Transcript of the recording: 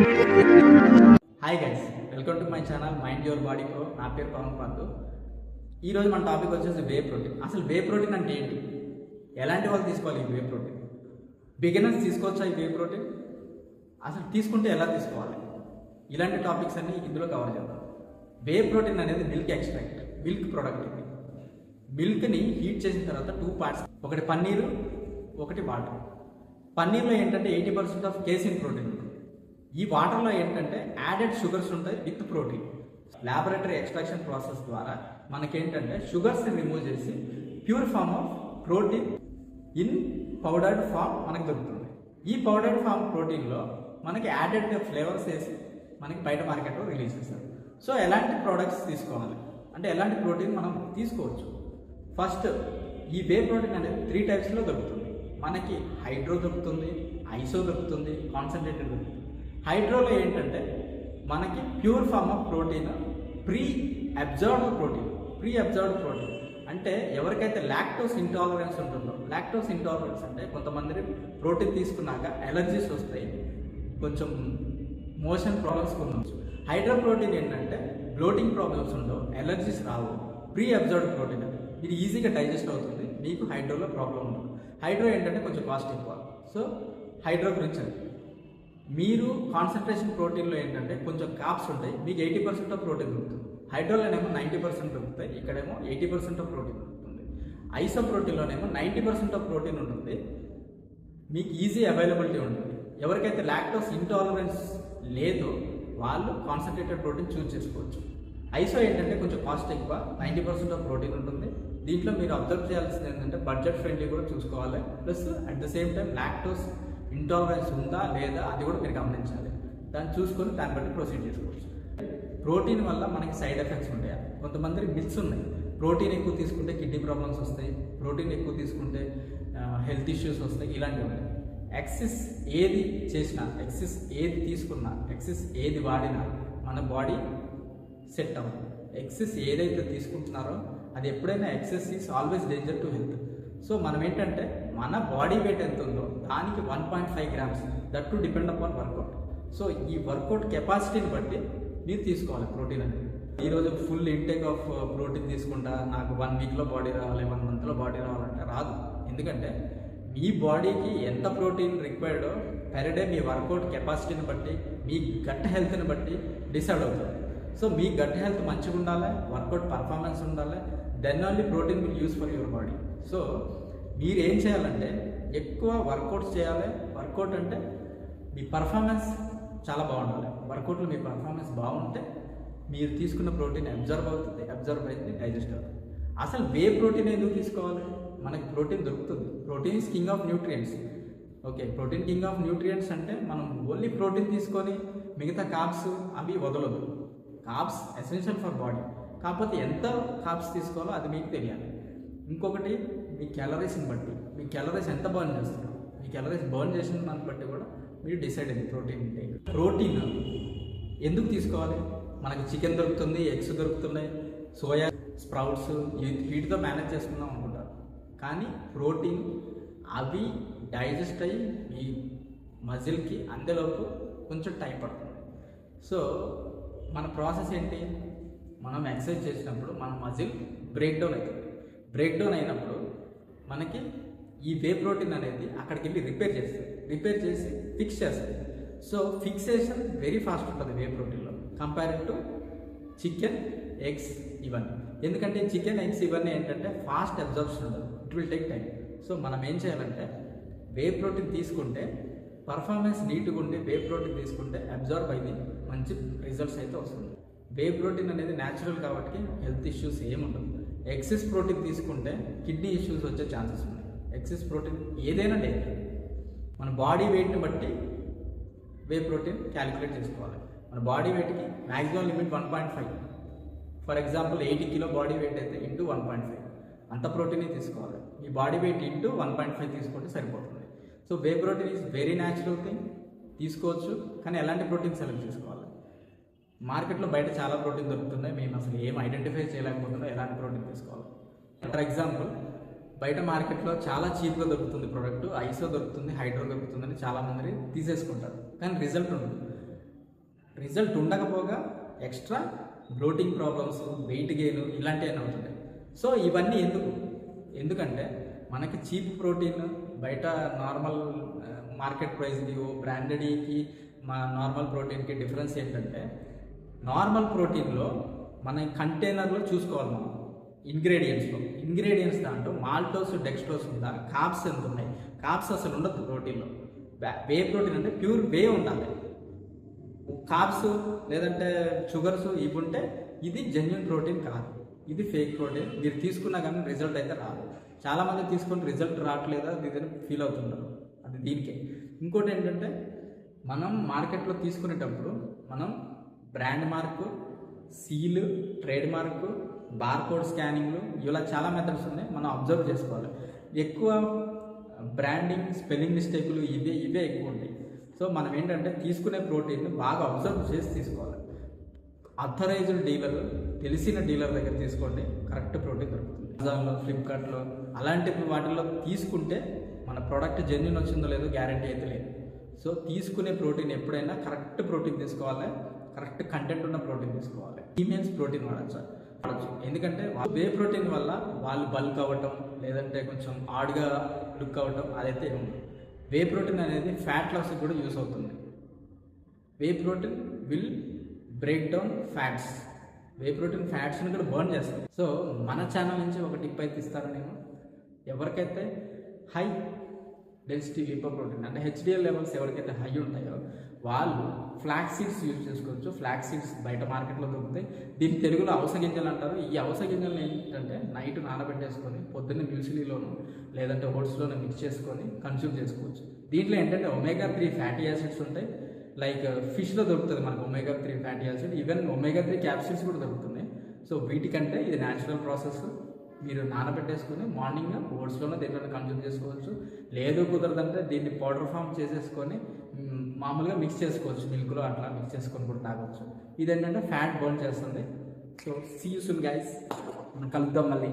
Hi guys, welcome to my channel mind your body pro. నా పేరు పవన్ పంతు. ఈరోజు మన టాపిక్ వచ్చేసి వే ప్రోటీన్. అసలు వే ప్రోటీన్ అంటే ఏంటి, ఎలాంటి వాళ్ళు తీసుకోవాలి ఈ వే ప్రోటీన్? బిగినర్స్ తీసుకోవచ్చా ఈ వే ప్రోటీన్? అసలు తీసుకుంటే ఎలా తీసుకోవాలి? ఇలాంటి టాపిక్స్ అన్ని ఇందులో కవర్ చేద్దాం. వే ప్రోటీన్ అనేది మిల్క్ ఎక్స్ట్రాక్ట్, మిల్క్ ప్రోడక్ట్. ఇది మిల్క్ని హీట్ చేసిన తర్వాత 2 పార్ట్స్, ఒకటి పన్నీరు, ఒకటి వాటర్. పన్నీర్లో ఏంటంటే 80% ఆఫ్ కేసిన్ ప్రోటీన్ ఉంటుంది. ఈ వాటర్లో ఏంటంటే యాడెడ్ షుగర్స్ ఉంటాయి with protein. Laboratory extraction process ద్వారా మనకేంటంటే షుగర్స్ని రిమూవ్ చేసి pure form of protein in powdered form మనకు దొరుకుతుంది. ఈ పౌడర్డ్ ఫామ్ ప్రోటీన్లో మనకి యాడెడ్ ఫ్లేవర్స్ వేసి మనకి బయట మార్కెట్లో రిలీజ్ చేస్తారు. సో ఎలాంటి ప్రోడక్ట్స్ తీసుకోవాలి అంటే ఎలాంటి ప్రోటీన్ మనం తీసుకోవచ్చు? ఫస్ట్, ఈ వే ప్రోటీన్ అనేది 3 టైప్స్లో దొరుకుతుంది. మనకి హైడ్రో దొరుకుతుంది, ఐసో దొరుకుతుంది, కాన్సన్ట్రేటెడ్ దొరుకుతుంది. హైడ్రోలో ఏంటంటే మనకి pure form of protein, pre absorbed protein అంటే ఎవరికైతే లాక్టోస్ ఇంటాలరెన్స్ ఉంటుందో, లాక్టోస్ ఇంటాలరెన్స్ అంటే కొంతమంది ప్రోటీన్ తీసుకున్నాక ఎలర్జీస్ వస్తాయి, కొంచెం మోషన్ ప్రాబ్లమ్స్ ఉండవచ్చు. హైడ్రో ప్రోటీన్ ఏంటంటే బ్లోటింగ్ ప్రాబ్లమ్స్ ఉండవు, ఎలర్జీస్ రావు. ప్రీ అబ్జర్వ్డ్ ప్రోటీన్ ఇది ఈజీగా డైజెస్ట్ అవుతుంది, మీకు హైడ్రోలో ప్రాబ్లం ఉండదు. హైడ్రో ఏంటంటే కొంచెం కాస్ట్ ఎక్కువ. సో హైడ్రో గురించి మీరు కాన్సన్ట్రేషన్ ప్రోటీన్లో ఏంటంటే కొంచెం కాప్స్ ఉంటాయి, మీకు 80% ఆఫ్ ప్రోటీన్ దొరుకుతుంది. హైడ్రోలోనేమో 90% దొరుకుతాయి, ఇక్కడేమో 80% ఆఫ్ ప్రోటీన్ దొరుకుతుంది. ఐసో ప్రోటీన్లోనేమో 90% ఆఫ్ ప్రోటీన్ ఉంటుంది, మీకు ఈజీ అవైలబిలిటీ ఉంటుంది. ఎవరికైతే లాక్టోస్ ఇంటాలరెన్స్ లేదో వాళ్ళు కాన్సన్ట్రేటెడ్ ప్రోటీన్ చూస్ చేసుకోవచ్చు. ఐసో ఏంటంటే కొంచెం కాస్ట్ ఎక్కువ, 90% ఆఫ్ ప్రోటీన్ ఉంటుంది. దీంట్లో మీరు అబ్జర్వ్ చేయాల్సింది ఏంటంటే బడ్జెట్ ఫ్రెండ్లీ కూడా చూసుకోవాలి, plus at the same time lactose intolerance ఉందా లేదా అది కూడా మీరు గమనించాలి. దాన్ని చూసుకొని దాన్ని బట్టి ప్రొసీడ్ చేసుకోవచ్చు. ప్రోటీన్ వల్ల మనకి సైడ్ ఎఫెక్ట్స్ ఉంటాయి. కొంతమంది మిత్స్ ఉన్నాయి, ప్రోటీన్ ఎక్కువ తీసుకుంటే కిడ్నీ ప్రాబ్లమ్స్ వస్తాయి, ప్రోటీన్ ఎక్కువ తీసుకుంటే హెల్త్ ఇష్యూస్ వస్తాయి, ఇలాంటివి ఉంటాయి. ఎక్సెస్ ఏది చేసినా, ఎక్సెస్ ఏది తీసుకున్నా, ఎక్సెస్ ఏది వాడినా మన బాడీ సెట్ అవ్వదు. ఎక్సెస్ ఏదైతే తీసుకుంటున్నారో అది ఎప్పుడైనా excess is always danger to health. So మనం ఏంటంటే మన బాడీ వెయిట్ ఎంత ఉందో దానికి 1.5 grams, that to depend upon workout. So ఈ వర్కౌట్ కెపాసిటీని బట్టి మీరు తీసుకోవాలి ప్రోటీన్ అనేది. ఈరోజు ఫుల్ ఇంటేక్ ఆఫ్ ప్రోటీన్ తీసుకుంటా నాకు 1 వీక్లో బాడీ రావాలి, 1 మంత్లో బాడీ రావాలంటే రాదు. ఎందుకంటే మీ బాడీకి ఎంత ప్రోటీన్ రిక్వైర్డో పెర్ డే మీ వర్కౌట్ కెపాసిటీని బట్టి, మీ గట్ హెల్త్ని బట్టి డిసైడ్ అవుతుంది. సో మీ గట్ హెల్త్ మంచిగా ఉండాలి, వర్కౌట్ పర్ఫార్మెన్స్ ఉండాలి, then only protein will use for your body. So మీరు ఏం చేయాలంటే ఎక్కువ వర్కౌట్స్ చేయాలి. వర్కౌట్ అంటే మీ పర్ఫార్మెన్స్ చాలా బాగుండాలి. వర్కౌట్లో మీ పర్ఫార్మెన్స్ బాగుంటే మీరు తీసుకున్న ప్రోటీన్ అబ్జర్వ్ అవుతుంది, డైజెస్ట్ అవుతుంది. అసలు వే ప్రోటీన్ ఎందుకు తీసుకోవాలి? మనకి ప్రోటీన్ దొరుకుతుంది. Protein is king of nutrients. Okay, protein king of nutrients అంటే మనం ఓన్లీ ప్రోటీన్ తీసుకొని మిగతా కార్బ్స్ అవి వదలదు. కార్బ్స్ ఎసెన్షియల్ ఫర్ బాడీ, కాకపోతే ఎంత కార్బ్స్ తీసుకోవాలో అది మీకు తెలియాలి. ఇంకొకటి మీ క్యాలరీస్ని బట్టి, మీ క్యాలరీస్ ఎంత బర్న్ చేస్తున్నారు, మీ క్యాలరీస్ బర్న్ చేసిన దాన్ని బట్టి కూడా మీరు డిసైడ్ అయింది ప్రోటీన్ ఇంటేక్. ప్రోటీన్ ఎందుకు తీసుకోవాలి? మనకి చికెన్ దొరుకుతుంది, ఎగ్స్ దొరుకుతున్నాయి, సోయా స్ప్రౌట్స్, వీటితో మేనేజ్ చేసుకుందాం అనుకుంటారు. కానీ ప్రోటీన్ అవి డైజెస్ట్ అయ్యి మీ మజిల్కి అందేలోపు కొంచెం టైం పడుతుంది. సో మన ప్రాసెస్ ఏంటి? మనం ఎక్సర్సైజ్ చేసినప్పుడు మన మజిల్ బ్రేక్డౌన్ అవుతుంది. బ్రేక్డౌన్ అయినప్పుడు మనకి ఈ వే ప్రోటీన్ అనేది అక్కడికి వెళ్ళి రిపేర్ చేసి ఫిక్స్ చేస్తుంది. సో ఫిక్సేషన్ వెరీ ఫాస్ట్ ఉంటుంది వే ప్రోటీన్లో కంపేర్డ్ టు చికెన్, ఎగ్స్ ఇవన్నీ. ఎందుకంటే చికెన్, ఎగ్స్ ఇవన్నీ ఏంటంటే ఫాస్ట్ అబ్జర్ప్షన్ ఉండదు, it will take time. So మనం ఏం చేయాలంటే వే ప్రోటీన్ తీసుకుంటే పర్ఫార్మెన్స్ నీట్గా ఉండి వే ప్రోటీన్ తీసుకుంటే అబ్జర్వ్ అయ్యి మంచి రిజల్ట్స్ అయితే వస్తుంది. వే ప్రోటీన్ అనేది న్యాచురల్ కాబట్టి హెల్త్ ఇష్యూస్ ఏముండదు. ఎక్సెస్ ప్రోటీన్ తీసుకుంటే కిడ్నీ ఇష్యూస్ వచ్చే ఛాన్సెస్ ఉన్నాయి. ఎక్సెస్ ప్రోటీన్ ఏదైనా డేంజర్. మన బాడీ వెయిట్ని బట్టి వే ప్రోటీన్ క్యాలిక్యులేట్ చేసుకోవాలి. మన బాడీ వెయిట్కి maximum limit 1.5. For example 80 kg body weight అయితే ఇంటూ 1.5 అంత ప్రోటీనే తీసుకోవాలి. మీ బాడీ వెయిట్ ఇంటూ 1.5 తీసుకుంటే సరిపోతుంది. So whey protein is very natural thing, తీసుకోవచ్చు. కానీ ఎలాంటి ప్రోటీన్ సెలెక్ట్ చేసుకోవాలి? మార్కెట్లో బయట చాలా ప్రోటీన్ దొరుకుతున్నాయి, మేము అసలు ఏం ఐడెంటిఫై చేయలేకపోతున్నాం ఎలాంటి ప్రోటీన్ తీసుకోవాలి. ఫర్ ఎగ్జాంపుల్ బయట మార్కెట్లో చాలా చీప్గా దొరుకుతుంది ప్రోడక్ట్, ఐసో దొరుకుతుంది, హైడ్రో దొరుకుతుందని చాలామంది తీసేసుకుంటారు, కానీ రిజల్ట్ ఉండదు. రిజల్ట్ ఉండకపోగా extra bloating problems, weight gain ఇలాంటివన్నీ అవుతుంటాయి. సో ఇవన్నీ ఎందుకంటే మనకి చీప్ ప్రోటీన్ బయట నార్మల్ మార్కెట్ ప్రైస్కి బ్రాండెడ్కి మా నార్మల్ ప్రోటీన్కి డిఫరెన్స్ ఏంటంటే, నార్మల్ ప్రోటీన్లో మన కంటైనర్లో చూసుకోవాలి మనం ఇంగ్రీడియంట్స్ దాంట్లో మాల్టోస్, డెక్స్ట్రోస్ ఉందా, కార్బ్స్ ఎంత ఉన్నాయి. కార్బ్స్ అసలు ఉండదు ప్రోటీన్లో. వే ప్రోటీన్ అంటే ప్యూర్ వే ఉండాలి. కార్బ్స్ లేదంటే షుగర్స్ ఇవి ఉంటే ఇది జెన్యున్ ప్రోటీన్ కాదు, ఇది ఫేక్ ప్రోటీన్. మీరు తీసుకున్నా కానీ రిజల్ట్ అయితే రాదు. చాలామంది తీసుకుని రిజల్ట్ రావట్లేదా ఇది ఫీల్ అవుతుంటారు. అది దీనికే. ఇంకోటి ఏంటంటే, మనం మార్కెట్లో తీసుకునేటప్పుడు మనం brand mark, seal, trade mark, barcode స్కానింగ్లు ఇలా చాలా మెథడ్స్ ఉన్నాయి. మనం అబ్జర్వ్ చేసుకోవాలి. ఎక్కువ బ్రాండింగ్, స్పెల్లింగ్ మిస్టేకులు ఇవే ఎక్కువ ఉంటాయి. సో మనం ఏంటంటే తీసుకునే ప్రోటీన్ బాగా అబ్జర్వ్ చేసి తీసుకోవాలి. అథరైజ్డ్ డీలర్, తెలిసిన డీలర్ దగ్గర తీసుకోండి, కరెక్ట్ ప్రోటీన్ దొరుకుతుంది. అమెజాన్లో, ఫ్లిప్కార్ట్లో అలాంటి వాటిల్లో తీసుకుంటే మన ప్రోడక్ట్ జెన్యున్ వచ్చిందో లేదో గ్యారంటీ అయితే లేదు. సో తీసుకునే ప్రోటీన్ ఎప్పుడైనా కరెక్ట్ ప్రోటీన్ తీసుకోవాలి, కరెక్ట్ కంటెంట్ ఉన్న ప్రోటీన్ తీసుకోవాలి. ఫీమేల్స్ ప్రోటీన్ వాడచ్చు. ఎందుకంటే వే ప్రోటీన్ వల్ల వాళ్ళు బల్క్ అవ్వటం లేదంటే కొంచెం ఆడ్గా లుక్ అవ్వటం అదైతే ఉంది. వే ప్రోటీన్ అనేది ఫ్యాట్ లాస్కి కూడా యూస్ అవుతుంది. Whey protein will break down fats. Whey protein ఫ్యాట్స్ని కూడా బర్న్ చేస్తుంది. సో మన ఛానల్ నుంచి ఒక టిప్ అయితే ఇస్తాను నేను. ఎవరికైతే హై డెన్సిటీ లిపోప్రోటీన్ అంటే HDL లెవెల్స్ ఎవరికైతే హై ఉంటాయో వాళ్ళు ఫ్లాక్స్ సీడ్స్ యూజ్ చేసుకోవచ్చు. ఫ్లాక్స్ సీడ్స్ బయట మార్కెట్లో దొరుకుతాయి. దీన్ని తెలుగులో అవస గింజలు అంటారు. ఈ అవస గింజలు ఏంటంటే నైట్ నానబెట్టేసుకొని పొద్దున్న మ్యూసిలీలోను లేదంటే ఓట్స్లోనూ మిక్స్ చేసుకొని కన్స్యూమ్ చేసుకోవచ్చు. దీంట్లో ఏంటంటే omega-3 ఫ్యాటీ యాసిడ్స్ ఉంటాయి. లైక్ ఫిష్లో దొరుకుతుంది మనకు omega-3 fatty acid. Even omega-3 capsules కూడా దొరుకుతున్నాయి. సో వీటికంటే ఇది న్యాచురల్ ప్రాసెస్. మీరు నానబెట్టేసుకొని మార్నింగ్ ఓట్స్లోనే దీంట్లో కన్జ్యూమ్ చేసుకోవచ్చు. లేదు కుదరదంటే దీన్ని పౌడర్ ఫామ్ చేసేసుకొని మామూలుగా మిక్స్ చేసుకోవచ్చు. మిల్క్లో అట్లా మిక్స్ చేసుకొని కూడా తాగొచ్చు. ఇదేంటంటే ఫ్యాట్ బర్న్ చేస్తుంది. So see you soon guys, మనం కలుద్దాం మళ్ళీ.